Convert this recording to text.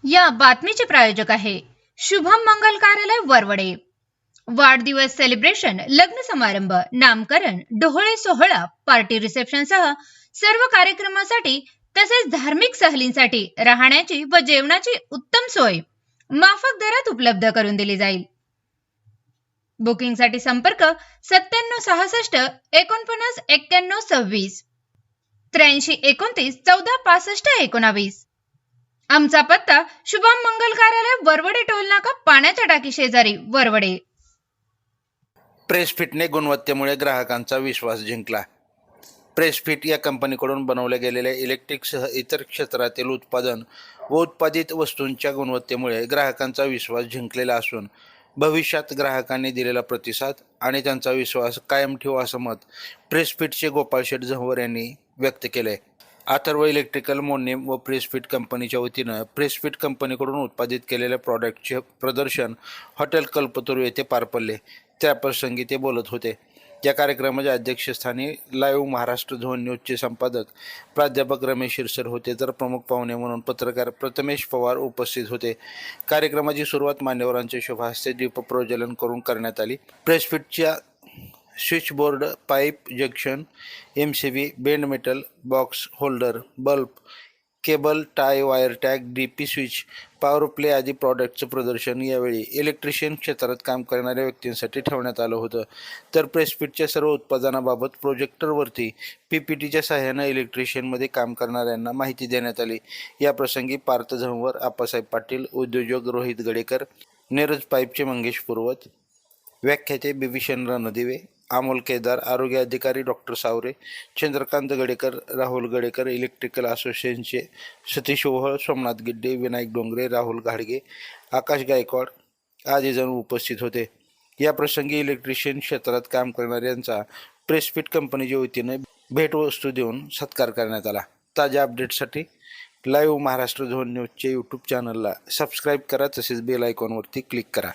या बातमीचे प्रायोजक आहे शुभम मंगल कार्यालय वरवडे। वाढदिवस सेलिब्रेशन, लग्न समारंभ, नामकरण, डोहाळे सोहळा, पार्टी रिसेप्शन सह सर्व कार्यक्रमासाठी तसेच धार्मिक सहलींसाठी राहण्याची व जेवणाची उत्तम सोय माफक दरात उपलब्ध करून दिली जाईल। बुकिंगसाठी संपर्क 9766 49 91 26 83 29 14 65 19। आमचा पत्ता शुभम मंगल कार्यालय वरवडे टोल नाका पाण्याच्या टाकी शेजारी वरवडे। प्रेसफिटने गुणवत्तेमुळे ग्राहकांचा विश्वास जिंकला। प्रेसफिट या कंपनीकडून बनवल्या गेलेल्या इलेक्ट्रिकसह इतर क्षेत्रातील उत्पादन व उत्पादित वस्तूंच्या गुणवत्तेमुळे ग्राहकांचा विश्वास जिंकलेला असून भविष्यात ग्राहकांनी दिलेला प्रतिसाद आणि त्यांचा विश्वास कायम ठेवू असं मत प्रेसफिटचे गोपाळ शेठ झंवर यांनी व्यक्त केले। अथर्व इलेक्ट्रिकल मोडनेम व प्रेसफिट कंपनीच्या वतीनं प्रेसफिट कंपनीकडून उत्पादित केलेल्या प्रॉडक्टचे प्रदर्शन हॉटेल कल्पतरू येथे पार पडले। त्याप्रसंगी ते बोलत होते। या कार्यक्रमाच्या अध्यक्षस्थानी लाईव्ह महाराष्ट्र झोन न्यूजचे संपादक प्राध्यापक रमेश शिरसर होते, तर प्रमुख पाहुणे म्हणून पत्रकार प्रथमेश पवार उपस्थित होते। कार्यक्रमाची सुरुवात मान्यवरांच्या शुभहस्ते दीपप्रज्वलन करून करण्यात आली। प्रेसफिटच्या switchboard, pipe junction, MCB, bend metal, box holder, bulb, cable, tie, wire tag, DP switch, power play आदी प्रॉडक्टचं प्रदर्शन यावेळी इलेक्ट्रिशियन क्षेत्रात काम करणाऱ्या व्यक्तींसाठी ठेवण्यात आलं होतं। तर प्रेसफिटच्या सर्व उत्पादनाबाबत प्रोजेक्टरवरती PPTच्या सहाय्यानं इलेक्ट्रिशियनमध्ये काम करणाऱ्यांना माहिती देण्यात आली। या प्रसंगी पार्थ झंवर, आप्पासाहेब पाटील, उद्योजक रोहित गडेकर, नीरज पाईपचे मंगेश पूर्वत, व्याख्याते बिभीषण रणदिवे, अमोल केदार, आरोग्य अधिकारी डॉक्टर सावरे, चंद्रकांत गडेकर, राहुल गडेकर, इलेक्ट्रिकल असोसिएशनचे सतीश ओहळ, सोमनाथ गिड्डे, विनायक डोंगरे, राहुल घाडगे, आकाश गायकवाड आदी जण उपस्थित होते। या प्रसंगी इलेक्ट्रिशियन क्षेत्रात काम करणाऱ्यांचा प्रेसफिट कंपनीच्या वतीने भेटवस्तू देऊन सत्कार करण्यात आला। ताज्या अपडेट्ससाठी लाईव्ह महाराष्ट्र झोन न्यूजचे यूट्यूब चॅनलला सबस्क्राईब करा, तसेच बेल आयकॉनवरती क्लिक करा।